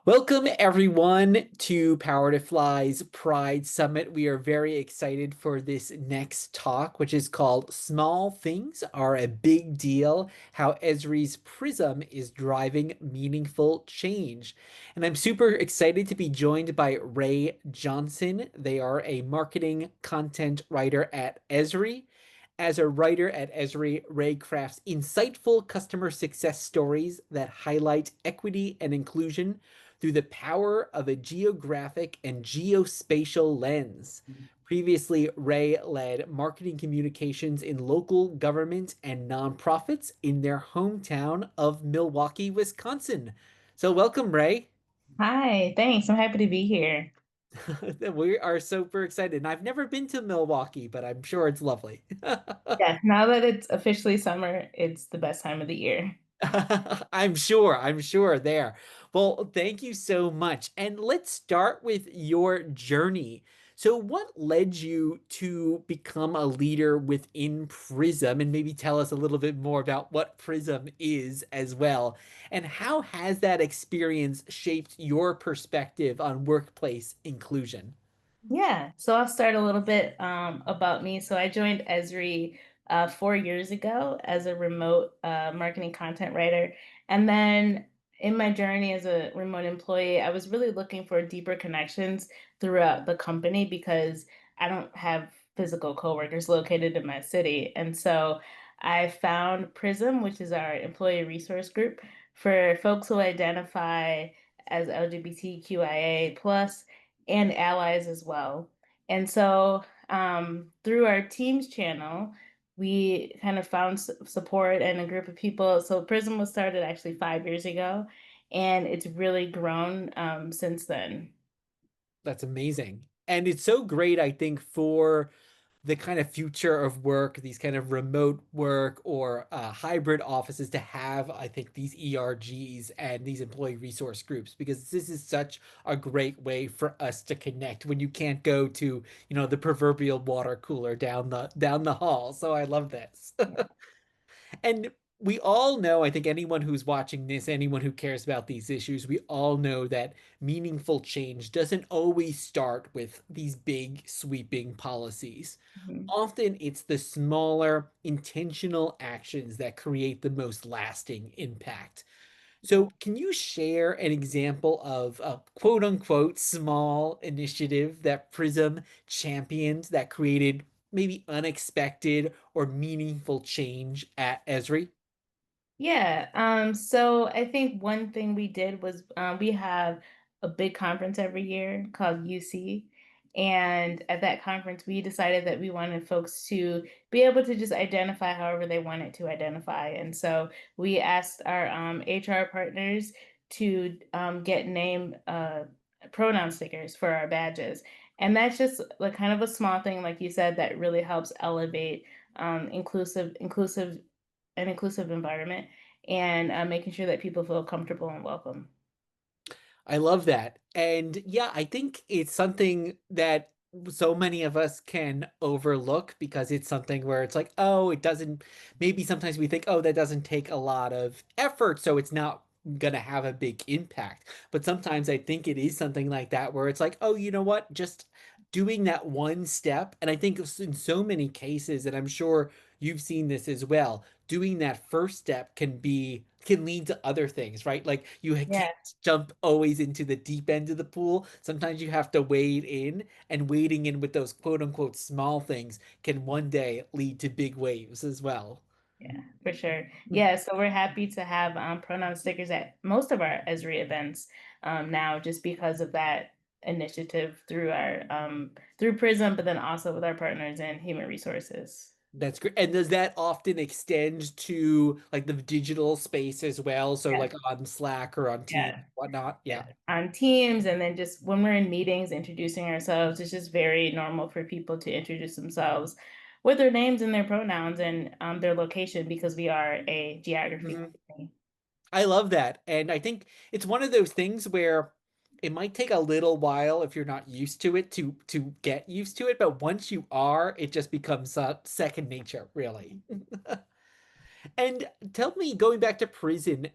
Welcome everyone to Power to Fly's Pride Summit. We are very excited for this next talk, which is called Small Things Are a Big Deal: How Esri's Prism is Driving Meaningful Change. And I'm super excited to be joined by Rae Johnson. They are a marketing content writer at Esri. As a writer at Esri, Rae crafts insightful customer success stories that highlight equity and inclusion through the power of a geographic and geospatial lens. Previously, Rae led marketing communications in local government and nonprofits in their hometown of Milwaukee, Wisconsin. So, welcome, Rae. Hi, thanks. I'm happy to be here. We are super excited. And I've never been to Milwaukee, but I'm sure it's lovely. Yes, now that it's officially summer, it's the best time of the year. I'm sure there. Well, thank you so much. And let's start with your journey. So, what led you to become a leader within Prism? And maybe tell us a little bit more about what Prism is as well. And how has that experience shaped your perspective on workplace inclusion? Yeah, so I'll start a little bit about me. So I joined Esri 4 years ago as a remote marketing content writer. And then in my journey as a remote employee, I was really looking for deeper connections throughout the company because I don't have physical coworkers located in my city. And so I found Prism, which is our employee resource group for folks who identify as LGBTQIA plus and allies as well. And so through our Teams channel, we kind of found support and a group of people. So Prism was started actually 5 years ago, and it's really grown since then. That's amazing. And it's so great, I think, for the kind of future of work, these kind of remote work or hybrid offices to have, I think, these ERGs and these employee resource groups, because this is such a great way for us to connect when you can't go to, the proverbial water cooler down the hall. So I love this. And we all know, I think anyone who's watching this, anyone who cares about these issues, we all know that meaningful change doesn't always start with these big sweeping policies. Mhm. Often it's the smaller, intentional actions that create the most lasting impact. Yeah. So, can you share an example of a quote unquote small initiative that Prism championed that created maybe unexpected or meaningful change at Esri? Yeah. So I think one thing we did was we have a big conference every year called UC. And at that conference, we decided that we wanted folks to be able to just identify however they wanted to identify. And so we asked our HR partners to get name pronoun stickers for our badges. And that's just like kind of a small thing, like you said, that really helps elevate an inclusive environment and making sure that people feel comfortable and welcome. I love that. And yeah, I think it's something that so many of us can overlook because it's something where it's like, oh, it doesn't, maybe sometimes we think, oh, that doesn't take a lot of effort, so it's not gonna have a big impact. But sometimes I think it is something like that where it's like, oh, you know what? Just doing that one step. And I think in so many cases, and I'm sure you've seen this as well, doing that first step can lead to other things, right? Like you Yeah, can't jump always into the deep end of the pool. Sometimes you have to wade in, and wading in with those quote unquote small things can one day lead to big waves as well. yeah, for sure. Yeah, so we're happy to have pronoun stickers at most of our Esri events now, just because of that initiative through our through Prism, but then also with our partners in human resources. That's great. And does that often extend to like the digital space as well? So Yeah, like on Slack or on Teams, yeah. whatnot? Yeah. Yeah. On Teams, and then just when we're in meetings introducing ourselves, it's just very normal for people to introduce themselves with their names and their pronouns and their location because we are a geography Mhm. company. I love that. And I think it's one of those things where it might take a little while if you're not used to it to get used to it, but once you are, it just becomes second nature, really. And tell me, going back to Prism,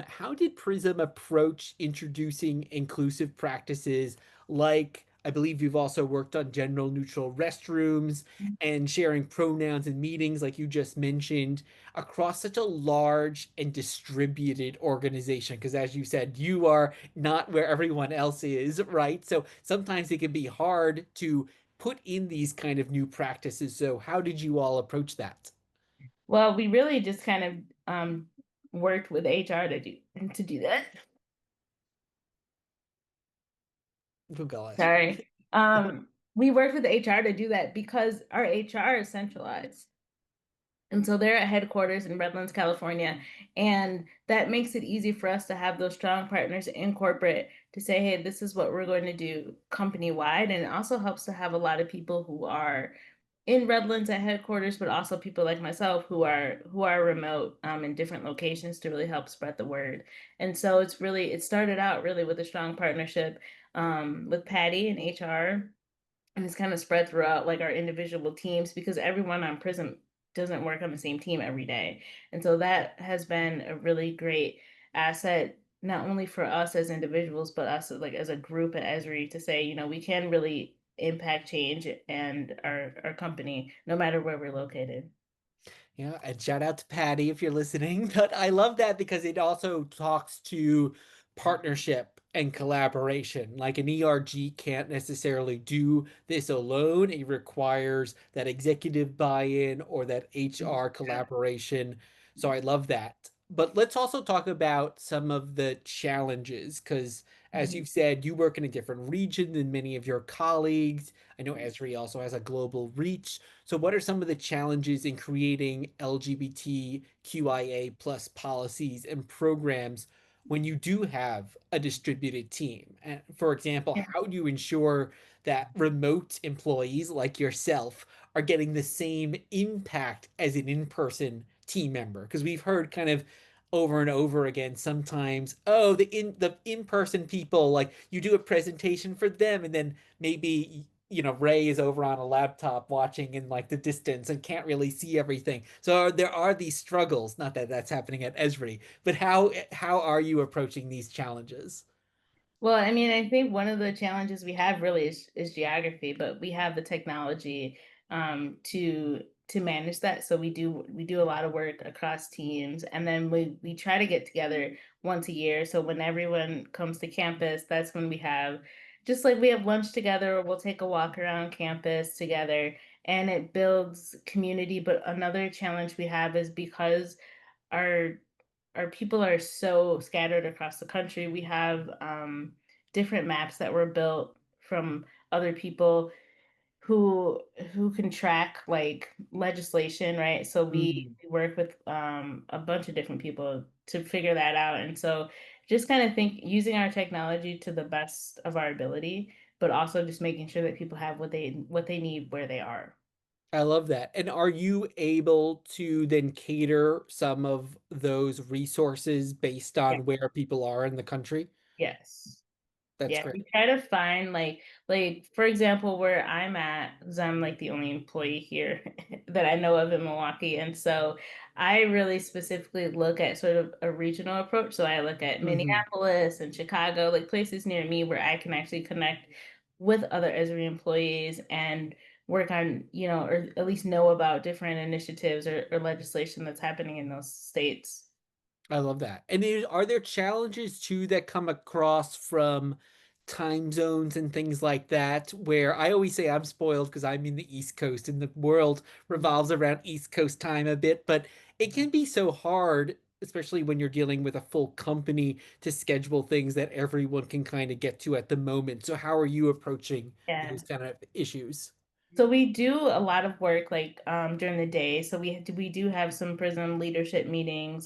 how did Prism approach introducing inclusive practices like I believe you've also worked on gender neutral restrooms and sharing pronouns in meetings, like you just mentioned, across such a large and distributed organization? Because as you said, you are not where everyone else is, right? So sometimes it can be hard to put in these kind of new practices. So how did you all approach that? Well, we really just kind of worked with HR to do that. Oh gosh. Sorry. We worked with HR to do that because our HR is centralized. And so they're at headquarters in Redlands, California. And that makes it easy for us to have those strong partners in corporate to say, hey, this is what we're going to do company wide. And it also helps to have a lot of people who are in Redlands at headquarters, but also people like myself who are remote in different locations to really help spread the word. And so it started out really with a strong partnership with Patty and HR, and it's kind of spread throughout like our individual teams because everyone on Prism doesn't work on the same team every day. And so that has been a really great asset, not only for us as individuals, but us like as a group at Esri to say, we can really impact change and our company, no matter where we're located. Yeah, and shout out to Patty if you're listening. But I love that because it also talks to partnership and collaboration. Like an ERG can't necessarily do this alone. It requires that executive buy-in or that HR Yeah. collaboration. So I love that. But let's also talk about some of the challenges because, as Mhm. you've said, you work in a different region than many of your colleagues. I know Esri also has a global reach. So, what are some of the challenges in creating LGBTQIA plus policies and programs when you do have a distributed team? And for example, Yeah. how do you ensure that remote employees like yourself are getting the same impact as an in-person team member? Because we've heard kind of over and over again sometimes, oh, the in-person people, like you do a presentation for them and then maybe Rae is over on a laptop watching in like the distance and can't really see everything. So there are these struggles, not that that's happening at Esri, but how are you approaching these challenges? Well, I mean, I think one of the challenges we have really is geography, but we have the technology to manage that. So we do a lot of work across teams, and then we try to get together once a year. So when everyone comes to campus, that's when we have just like we have lunch together, or we'll take a walk around campus together, and it builds community. But another challenge we have is because our our people are so scattered across the country. We have different maps that were built from other people who can track like legislation, right? So Mhm. we work with a bunch of different people to figure that out. And so just kind of think using our technology to the best of our ability, but also just making sure that people have what they need where they are. I love that. And are you able to then cater some of those resources based Yeah. on where people are in the country? Yes. That's Yeah, great. we try to find like for example, where I'm at, because I'm like the only employee here that I know of in Milwaukee. And so I really specifically look at sort of a regional approach. So I look at Mhm. Minneapolis and Chicago, like places near me where I can actually connect with other Esri employees and work on, or at least know about different initiatives or legislation that's happening in those states. I love that. And are there challenges too that come across from time zones and things like that? Where I always say I'm spoiled because I'm in the East Coast and the world revolves around East Coast time a bit, but it can be so hard, especially when you're dealing with a full company, to schedule things that everyone can kind of get to at the moment. So, how are you approaching Yeah. those kind of issues? So we do a lot of work like during the day. So we do have some Prism leadership meetings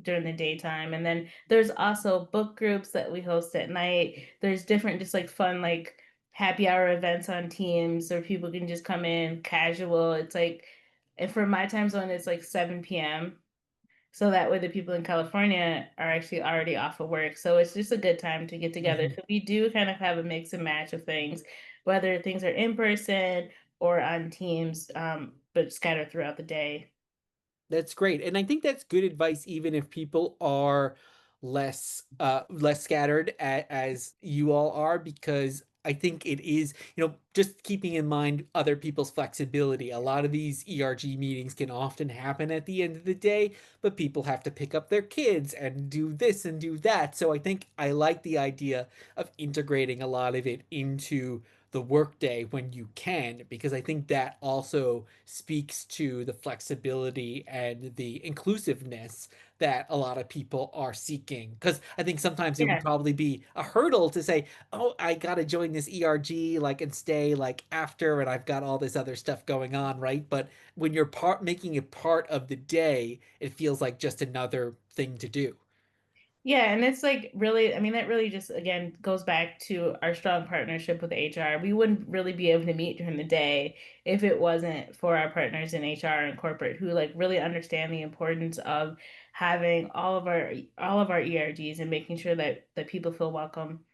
during the daytime, and then there's also book groups that we host at night. There's different just like fun like happy hour events on Teams, or people can just come in casual. It's like, and for my time zone, it's like 7 p.m. So that way the people in California are actually already off of work. So it's just a good time to get together. Mhm. So we do kind of have a mix and match of things, whether things are in person or on Teams, but scattered throughout the day. That's great. And I think that's good advice even if people are less scattered as you all are, because I think it is, just keeping in mind other people's flexibility. A lot of these ERG meetings can often happen at the end of the day, but people have to pick up their kids and do this and do that. So I think I like the idea of integrating a lot of it into the workday when you can, because I think that also speaks to the flexibility and the inclusiveness that a lot of people are seeking. Because I think sometimes it would Yeah. probably be a hurdle to say, oh, I gotta join this ERG like and stay like after, and I've got all this other stuff going on, right? But when you're making it part of the day, it feels like just another thing to do. Yeah, and it's like really, I mean, that really just again goes back to our strong partnership with HR. We wouldn't really be able to meet during the day if it wasn't for our partners in HR and corporate who like really understand the importance of having all of our ERGs and making sure that people feel welcome.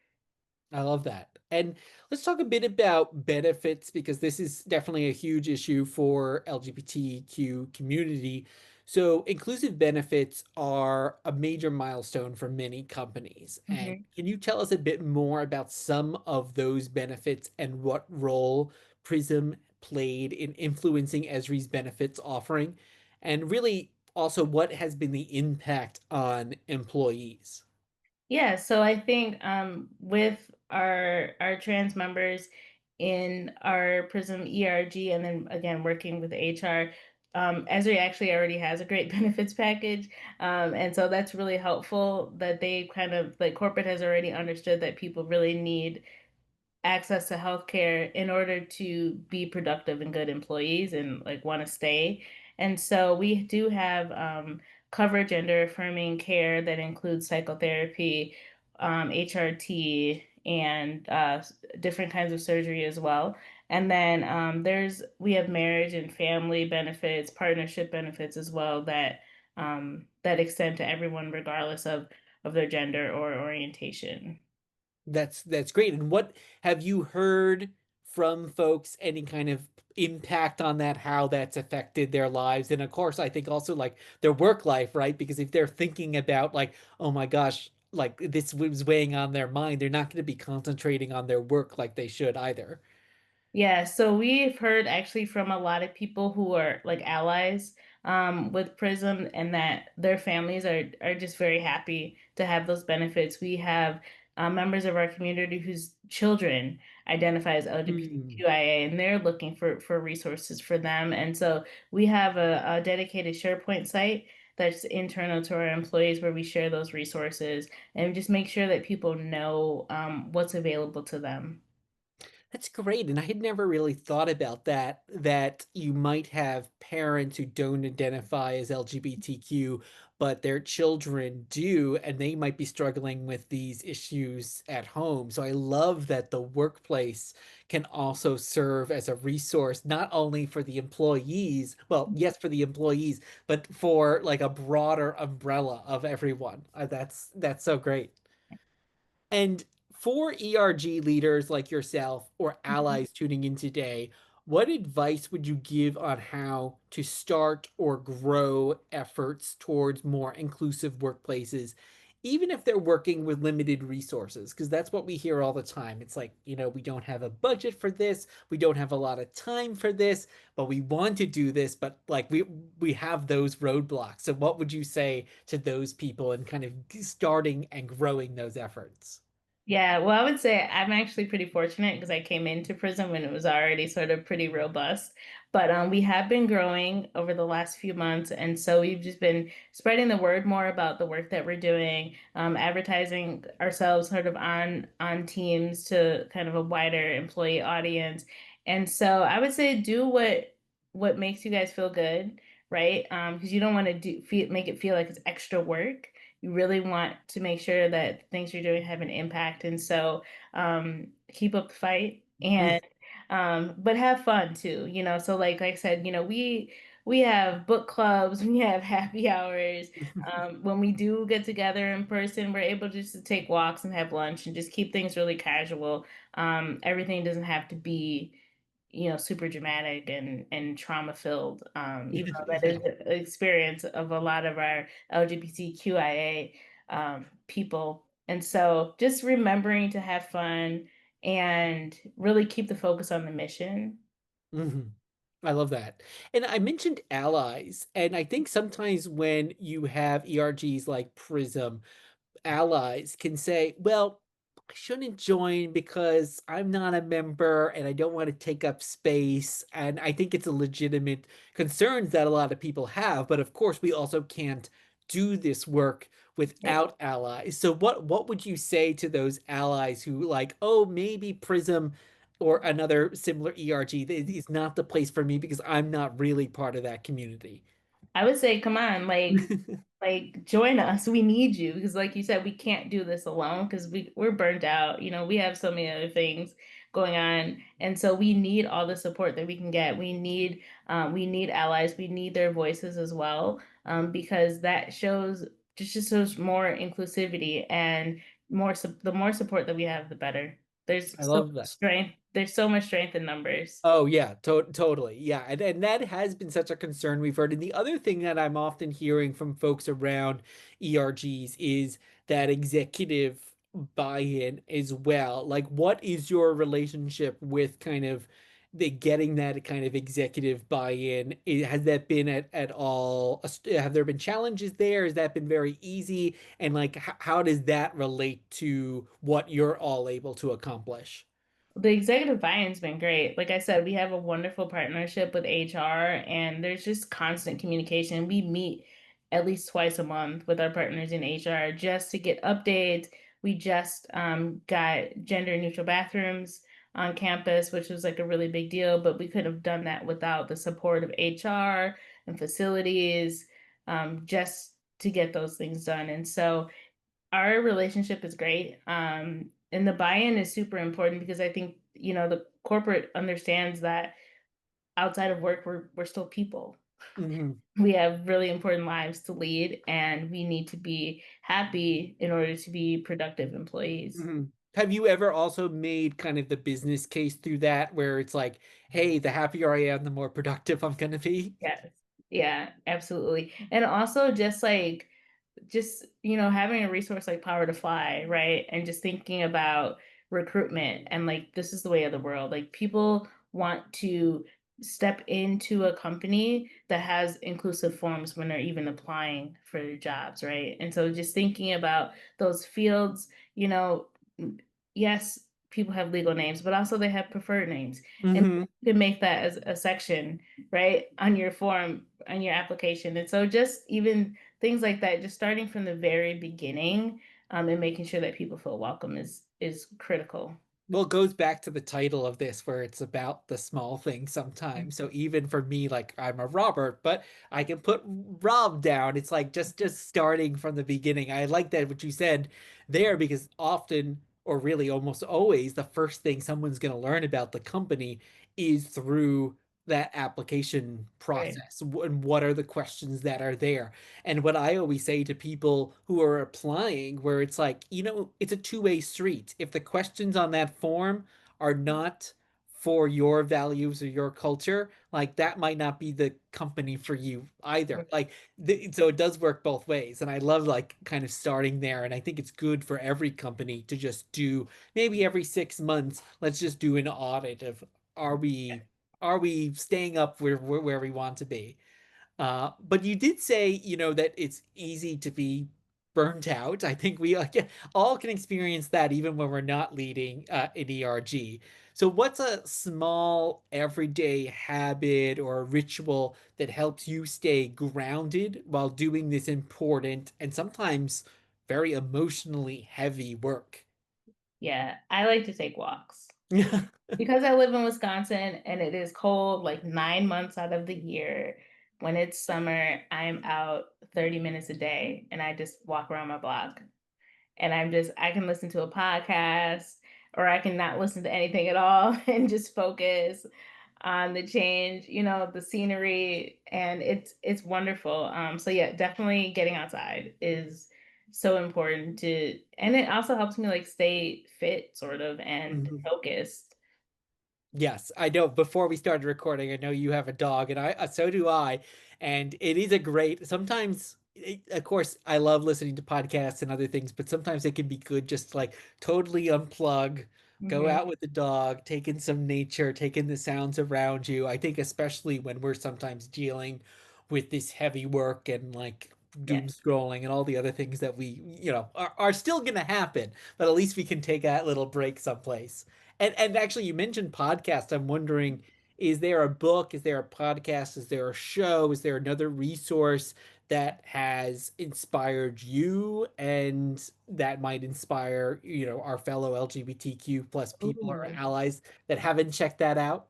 I love that. And let's talk a bit about benefits, because this is definitely a huge issue for LGBTQ community. So inclusive benefits are a major milestone for many companies. And Mhm. can you tell us a bit more about some of those benefits and what role Prism played in influencing Esri's benefits offering? And really also what has been the impact on employees? Yeah, so I think with our trans members in our Prism ERG and then again working with HR, Esri actually already has a great benefits package. And so that's really helpful that they kind of like corporate has already understood that people really need access to healthcare in order to be productive and good employees and like want to stay. And so we do have cover gender affirming care that includes psychotherapy, HRT, and different kinds of surgery as well. And then we have marriage and family benefits, partnership benefits as well that extend to everyone regardless of their gender or orientation. That's great. And what have you heard from folks, any kind of impact on that, how that's affected their lives? And of course, I think also like their work life, right? Because if they're thinking about like, oh my gosh, like this was weighing on their mind, they're not going to be concentrating on their work like they should either. Yeah, so we've heard actually from a lot of people who are like allies with Prism and that their families are just very happy to have those benefits. We have members of our community whose children identify as Hmm. LGBTQIA and they're looking for resources for them. And so we have a dedicated SharePoint site that's internal to our employees where we share those resources and just make sure that people know what's available to them. That's great. And I had never really thought about that you might have parents who don't identify as LGBTQ, but their children do, and they might be struggling with these issues at home. So I love that the workplace can also serve as a resource, not only for the employees, well, yes, for the employees, but for like a broader umbrella of everyone. That's so great. And for ERG leaders like yourself or allies tuning in today, what advice would you give on how to start or grow efforts towards more inclusive workplaces, even if they're working with limited resources? Because that's what we hear all the time. It's like, we don't have a budget for this, we don't have a lot of time for this, but we want to do this, but like we have those roadblocks. So what would you say to those people and kind of starting and growing those efforts? Yeah, well, I would say I'm actually pretty fortunate because I came into Prism when it was already sort of pretty robust. But we have been growing over the last few months, and so we've just been spreading the word more about the work that we're doing, advertising ourselves sort of on teams to kind of a wider employee audience. And so I would say do what makes you guys feel good, right? Because you don't want to make it feel like it's extra work. You really want to make sure that things you're doing have an impact. And so keep up the fight and but have fun too, So like I said, we have book clubs, we have happy hours. When we do get together in person, we're able just to take walks and have lunch and just keep things really casual. Everything doesn't have to be super dramatic and trauma filled, even though that is Yeah. an experience of a lot of our LGBTQIA people. And so just remembering to have fun and really keep the focus on the mission. Mhm. I love that. And I mentioned allies, and I think sometimes when you have ERGs like Prism, allies can say, well, I shouldn't join because I'm not a member and I don't want to take up space. And I think it's a legitimate concern that a lot of people have. But of course, we also can't do this work Right. without allies. So what would you say to those allies who like, oh, maybe Prism or another similar ERG is not the place for me because I'm not really part of that community? I would say, come on, like join us. We need you because, like you said, we can't do this alone because we're burnt out. We have so many other things going on, and so we need all the support that we can get. We need allies. We need their voices as well, because that shows just shows more inclusivity and the more support that we have, the better. There's I so love much that. strength. There's so much strength in numbers. Oh yeah, totally. Yeah, and that has been such a concern we've heard. And the other thing that I'm often hearing from folks around ERGs is that executive buy-in as well. Like, what is your relationship with kind of the getting that kind of executive buy-in? Has that been at all? Have there been challenges there? Has that been very easy? And like, how does that relate to what you're all able to accomplish? The executive buy-in's been great. Like I said, we have a wonderful partnership with HR, and there's just constant communication. We meet at least twice a month with our partners in HR just to get updates. We just got gender neutral bathrooms on campus, which was like a really big deal, but we could have done that without the support of HR and facilities, just to get those things done. And so our relationship is great. And the buy-in is super important because I think, the corporate understands that outside of work, we're still people. Mhm. We have really important lives to lead, and we need to be happy in order to be productive employees. Mhm. Have you ever also made kind of the business case through that where it's like, hey, the happier I am, the more productive I'm gonna be? Yes. Yeah, absolutely. And also just having a resource like Power to Fly, right? And just thinking about recruitment and like this is the way of the world. Like people want to step into a company that has inclusive forms when they're even applying for jobs, right? And so just thinking about those fields, yes, people have legal names, but also they have preferred names. And Hmm. you can make that as a section, right, on your form, on your application. And so just even things like that, just starting from the very beginning, and making sure that people feel welcome is critical. Well, it goes back to the title of this, where it's about the small things sometimes. So even for me, like I'm a Robert, but I can put Rob down. It's like just starting from the beginning. I like that what you said there because often, or really almost always, the first thing someone's going to learn about the company is through that application Right. process. And what are the questions that are there? And what I always say to people who are applying, where it's like, it's a two-way street. If the questions on that form are not for your values or your culture, like that might not be the company for you either. Like, so it does work both ways. And I love like kind of starting there. And I think it's good for every company to just do maybe every 6 months, let's just do an audit of are we are we staying up where we want to be? But you did say, that it's easy to be burnt out. I think we all can experience that even when we're not leading an ERG. So, what's a small everyday habit or ritual that helps you stay grounded while doing this important and sometimes very emotionally heavy work? Yeah, I like to take walks. Because I live in Wisconsin and it is cold like 9 months out of the year. When it's summer, I'm out 30 minutes a day and I just walk around my block. And I can listen to a podcast or I can not listen to anything at all and just focus on the change, the scenery, and it's wonderful. So yeah, definitely getting outside is so important and it also helps me like stay fit sort of and Mhm. focused. Yes, I know. Before we started recording, I know you have a dog, and so do I. And it is a great. Sometimes, of course, I love listening to podcasts and other things, but sometimes it can be good just to, like, totally unplug, go Hmm. out with the dog, take in some nature, take in the sounds around you. I think especially when we're sometimes dealing with this heavy work and like doom Yes. scrolling and all the other things that are still going to happen, but at least we can take that little break someplace. And actually, you mentioned podcast. I'm wondering, is there a book? Is there a podcast? Is there a show? Is there another resource that has inspired you and that might inspire, our fellow LGBTQ plus people or Ooh. allies that haven't checked that out?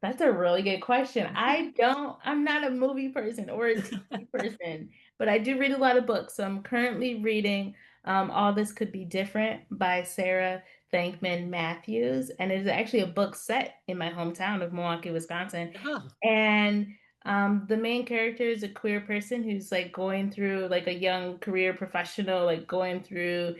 That's a really good question. I'm not a movie person or a TV person, but I do read a lot of books. So I'm currently reading All This Could Be Different by Sarah Thankman Matthews. And it is actually a book set in my hometown of Milwaukee, Wisconsin. Ah, And the main character is a queer person who's like going through like a young career professional, like going through,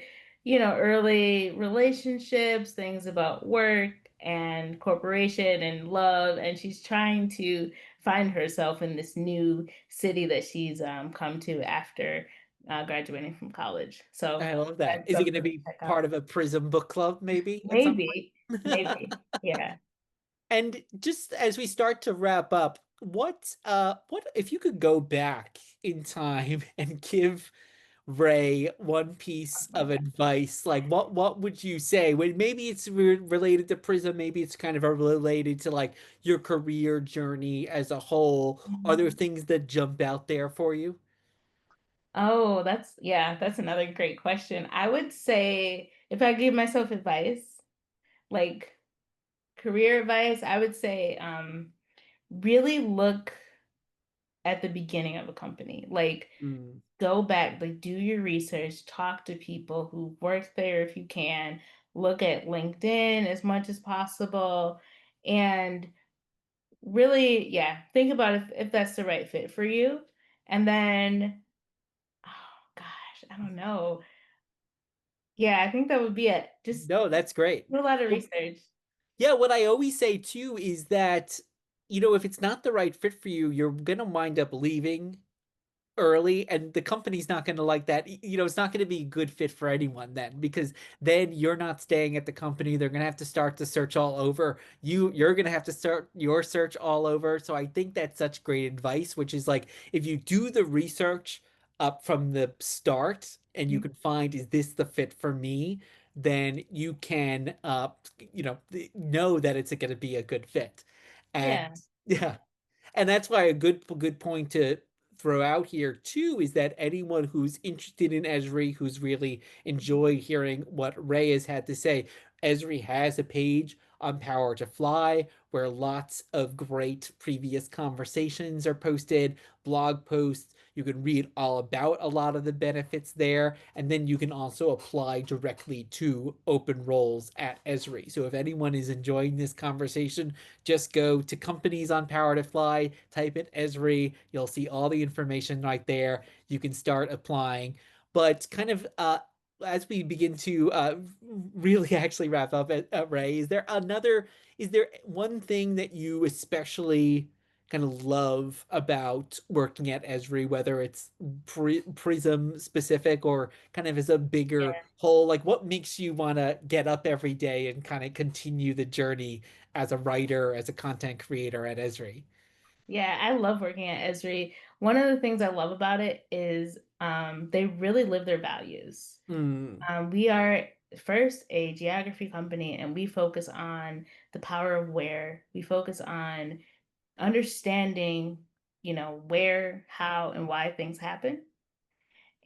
early relationships, things about work and corporation and love. And she's trying to find herself in this new city that she's come to after graduating from college. So I love that. that's Is it going to something to be check part out. of a Prism book club maybe at some Maybe, point? maybe. Yeah. And just as we start to wrap up, what if you could go back in time and give Rae one Oh piece my of God. advice, like what would you say? When maybe it's related to Prism, maybe it's kind of related to like your career journey as a whole. Are there Mhm. things that jump out there for you? Oh, that's another great question. I would say if I give myself advice, like career advice, I would say really look at the beginning of a company. Like Mm, go back, like do your research, talk to people who worked there if you can, look at LinkedIn as much as possible, and really, yeah, think about if that's the right fit for you. And then, oh gosh, I don't know. Yeah, I think that would be it. Just no, that's great. do a lot of Well, research. yeah, what I always say too is that, if it's not the right fit for you, you're gonna wind up leaving early, and the company's not going to like that. It's not going to be a good fit for anyone then, because then you're not staying at the company. They're going to have to start the search all over. You're going to have to start your search all over. So I think that's such great advice, which is like, if you do the research up from the start and you Mhm. can find, is this the fit for me, then you can know that it's going to be a good fit. And Yeah. yeah, and that's why a good point to throw out here too is that anyone who's interested in Esri, who's really enjoyed hearing what Rae has had to say, Esri has a page on Power to Fly where lots of great previous conversations are posted, blog posts. You can read all about a lot of the benefits there, and then you can also apply directly to open roles at Esri. So if anyone is enjoying this conversation, just go to companies on Power to Fly, type in Esri, you'll see all the information right there. You can start applying. But kind of as we begin to really actually wrap up at Rae, is there one thing that you especially kind of love about working at Esri, whether it's Prism specific or kind of as a bigger Yeah. whole? Like, what makes you want to get up every day and kind of continue the journey as a writer, as a content creator at Esri? Yeah, I love working at Esri. One of the things I love about it is they really live their values. Hmm. We are first a geography company and we focus on the power of where. We focus on understanding, where, how, and why things happen.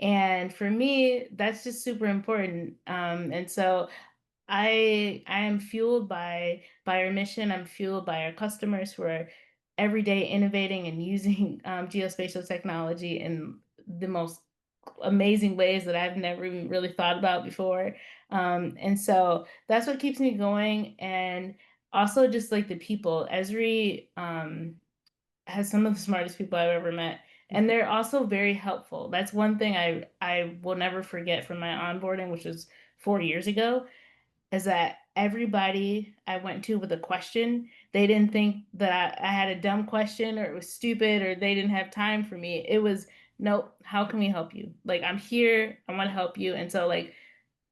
And for me, that's just super important. And so I am fueled by our mission. I'm fueled by our customers who are every day innovating and using geospatial technology in the most amazing ways that I've never even really thought about before. And so that's what keeps me going. And also just like the people, Esri has some of the smartest people I've ever met. And they're also very helpful. That's one thing I will never forget from my onboarding, which was 4 years ago, is that everybody I went to with a question, they didn't think that I had a dumb question or it was stupid or they didn't have time for me. It was, nope, how can we help you? Like, I'm here, I want to help you. And so, like,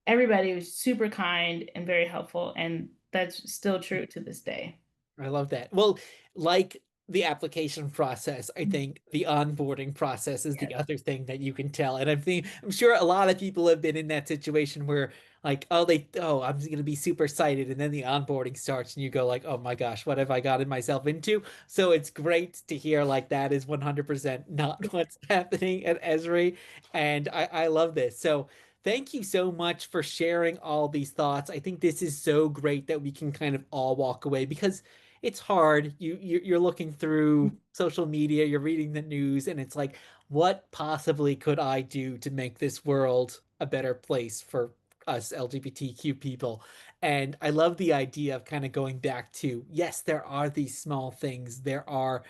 everybody was super kind and very helpful. And that's still true to this day. I love that. Well, like the application process, I think the onboarding process is the Yes. other thing that you can tell. And I'm sure a lot of people have been in that situation where like, I'm gonna be super excited, and then the onboarding starts and you go like, oh my gosh, what have I gotten myself into? So it's great to hear like that is 100% not what's happening at Esri. And I love this. So thank you so much for sharing all these thoughts. I think this is so great that we can kind of all walk away because it's hard. You're looking through social media, you're reading the news, and it's like, what possibly could I do to make this world a better place for us LGBTQ people? And I love the idea of kind of going back to, yes, there are these small things. There are,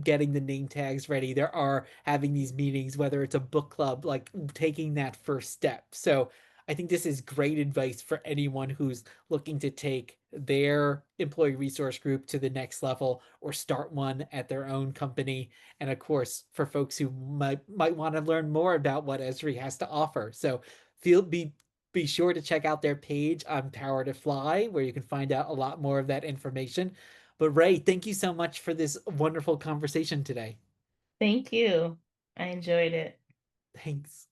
getting the name tags ready. There are having these meetings, whether it's a book club, like taking that first step. So I think this is great advice for anyone who's looking to take their employee resource group to the next level or start one at their own company. And of course, for folks who might want to learn more about what Esri has to offer. So feel be sure to check out their page on Power to Fly, where you can find out a lot more of that information. But Rae, thank you so much for this wonderful conversation today. Thank you. I enjoyed it. Thanks.